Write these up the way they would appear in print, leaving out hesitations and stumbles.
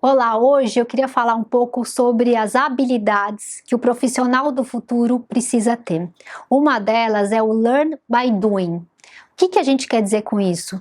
Olá, hoje eu queria falar um pouco sobre as habilidades que o profissional do futuro precisa ter. Uma delas é o Learn by Doing. O que a gente quer dizer com isso?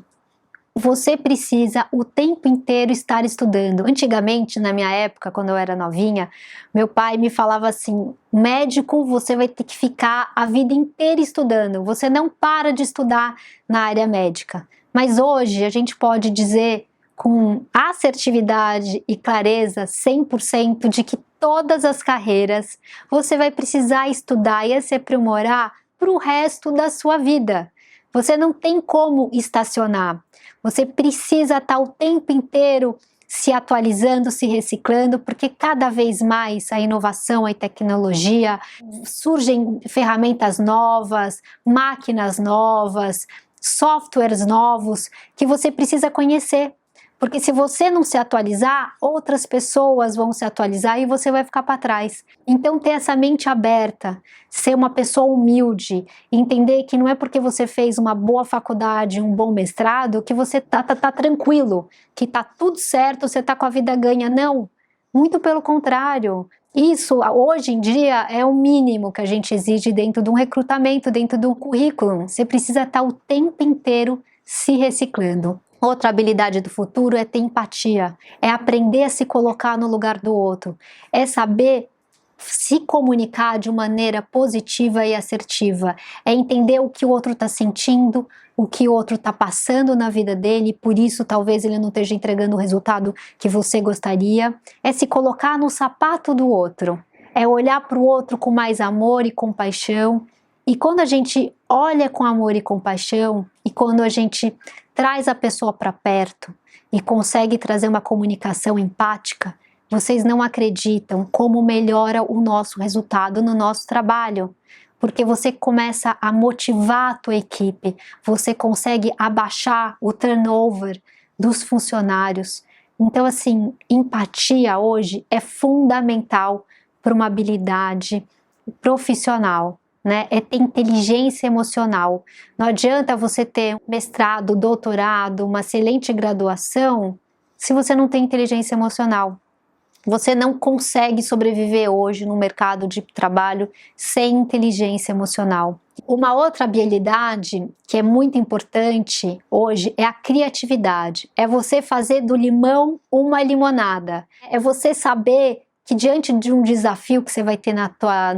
Você precisa o tempo inteiro estar estudando. Antigamente, na minha época, quando eu era novinha, meu pai me falava assim: médico, você vai ter que ficar a vida inteira estudando, você não para de estudar na área médica. Mas hoje a gente pode dizer com assertividade e clareza 100% de que todas as carreiras você vai precisar estudar e se aprimorar para o resto da sua vida. Você não tem como estacionar. Você precisa estar o tempo inteiro se atualizando, se reciclando, porque cada vez mais a inovação, a tecnologia, surgem ferramentas novas, máquinas novas, softwares novos que você precisa conhecer. Porque se você não se atualizar, outras pessoas vão se atualizar e você vai ficar para trás. Então ter essa mente aberta, ser uma pessoa humilde, entender que não é porque você fez uma boa faculdade, um bom mestrado, que você tá tranquilo, que tá tudo certo, você tá com a vida ganha. Não, muito pelo contrário. Isso, hoje em dia, é o mínimo que a gente exige dentro de um recrutamento, dentro do currículo. Você precisa estar o tempo inteiro se reciclando. Outra habilidade do futuro é ter empatia, é aprender a se colocar no lugar do outro, é saber se comunicar de maneira positiva e assertiva, é entender o que o outro está sentindo, o que o outro está passando na vida dele, por isso talvez ele não esteja entregando o resultado que você gostaria, é se colocar no sapato do outro, é olhar para o outro com mais amor e compaixão. E quando a gente olha com amor e compaixão, e quando a gente traz a pessoa para perto e consegue trazer uma comunicação empática, vocês não acreditam como melhora o nosso resultado no nosso trabalho. Porque você começa a motivar a tua equipe, você consegue abaixar o turnover dos funcionários. Então, assim, empatia hoje é fundamental para uma habilidade profissional. Né? É ter inteligência emocional. Não adianta você ter mestrado, doutorado, uma excelente graduação, se você não tem inteligência emocional. Você não consegue sobreviver hoje no mercado de trabalho sem inteligência emocional. Uma outra habilidade que é muito importante hoje é a criatividade. É você fazer do limão uma limonada. É você saber que diante de um desafio que você vai ter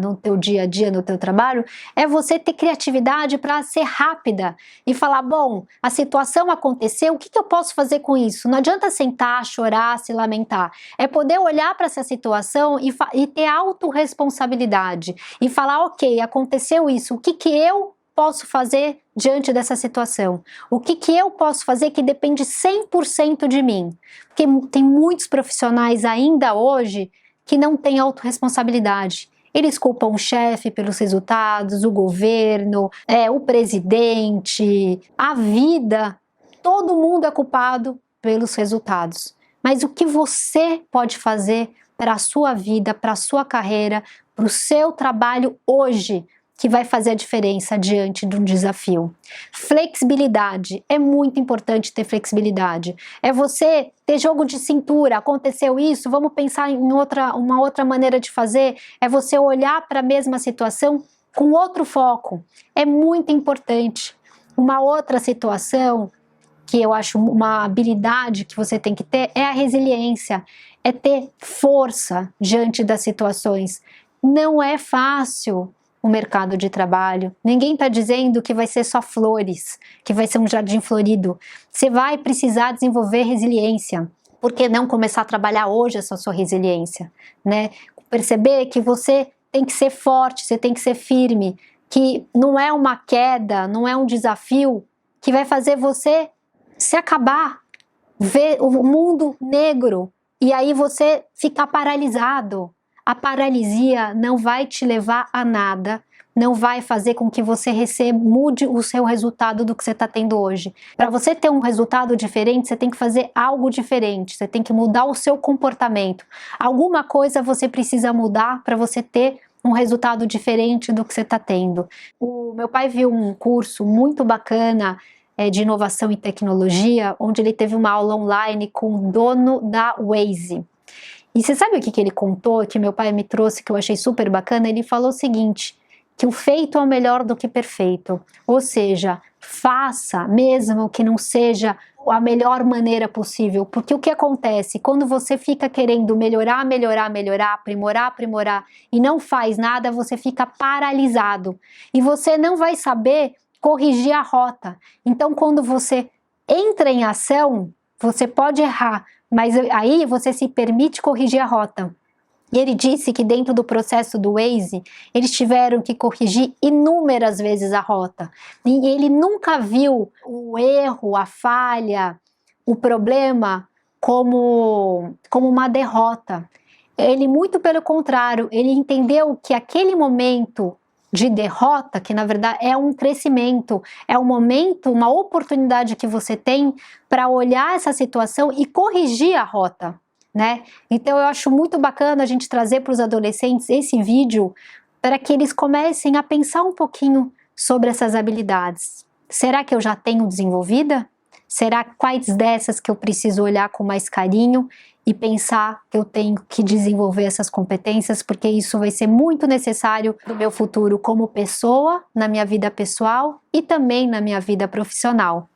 no teu dia a dia, no teu trabalho, é você ter criatividade para ser rápida e falar, bom, a situação aconteceu, o que eu posso fazer com isso? Não adianta sentar, chorar, se lamentar. É poder olhar para essa situação e ter autorresponsabilidade e falar, ok, aconteceu isso, o que eu posso fazer diante dessa situação? O que eu posso fazer que depende 100% de mim? Porque tem muitos profissionais ainda hoje que não têm autorresponsabilidade. Eles culpam o chefe pelos resultados, o governo, o presidente, a vida. Todo mundo é culpado pelos resultados. Mas o que você pode fazer para a sua vida, para a sua carreira, para o seu trabalho hoje, que vai fazer a diferença diante de um desafio? Flexibilidade, é muito importante ter flexibilidade. É você ter jogo de cintura, aconteceu isso, vamos pensar em uma outra maneira de fazer. É você olhar para a mesma situação com outro foco. É muito importante. Uma outra situação que eu acho uma habilidade que você tem que ter é a resiliência, é ter força diante das situações. Não é fácil o mercado de trabalho. Ninguém está dizendo que vai ser só flores, que vai ser um jardim florido. Você vai precisar desenvolver resiliência. Por que não começar a trabalhar hoje essa sua resiliência? Né? Perceber que você tem que ser forte, você tem que ser firme, que não é uma queda, não é um desafio que vai fazer você se acabar, ver o mundo negro e aí você ficar paralisado. A paralisia não vai te levar a nada, não vai fazer com que você mude o seu resultado do que você está tendo hoje. Para você ter um resultado diferente, você tem que fazer algo diferente, você tem que mudar o seu comportamento. Alguma coisa você precisa mudar para você ter um resultado diferente do que você está tendo. O meu pai viu um curso muito bacana de inovação e tecnologia, onde ele teve uma aula online com o dono da Waze. E você sabe o que ele contou, que meu pai me trouxe, que eu achei super bacana? Ele falou o seguinte, que o feito é o melhor do que perfeito. Ou seja, faça, mesmo que não seja a melhor maneira possível. Porque o que acontece? Quando você fica querendo melhorar, melhorar, melhorar, aprimorar, aprimorar, e não faz nada, você fica paralisado. E você não vai saber corrigir a rota. Então, quando você entra em ação, você pode errar, mas aí você se permite corrigir a rota. E ele disse que dentro do processo do Waze, eles tiveram que corrigir inúmeras vezes a rota. E ele nunca viu o erro, a falha, o problema como uma derrota. Ele, muito pelo contrário, ele entendeu que aquele momento de derrota, que na verdade é um crescimento, é um momento, uma oportunidade que você tem para olhar essa situação e corrigir a rota, né? Então eu acho muito bacana a gente trazer para os adolescentes esse vídeo para que eles comecem a pensar um pouquinho sobre essas habilidades. Será que eu já tenho desenvolvida? Será quais dessas que eu preciso olhar com mais carinho e pensar que eu tenho que desenvolver essas competências, porque isso vai ser muito necessário no meu futuro como pessoa, na minha vida pessoal e também na minha vida profissional.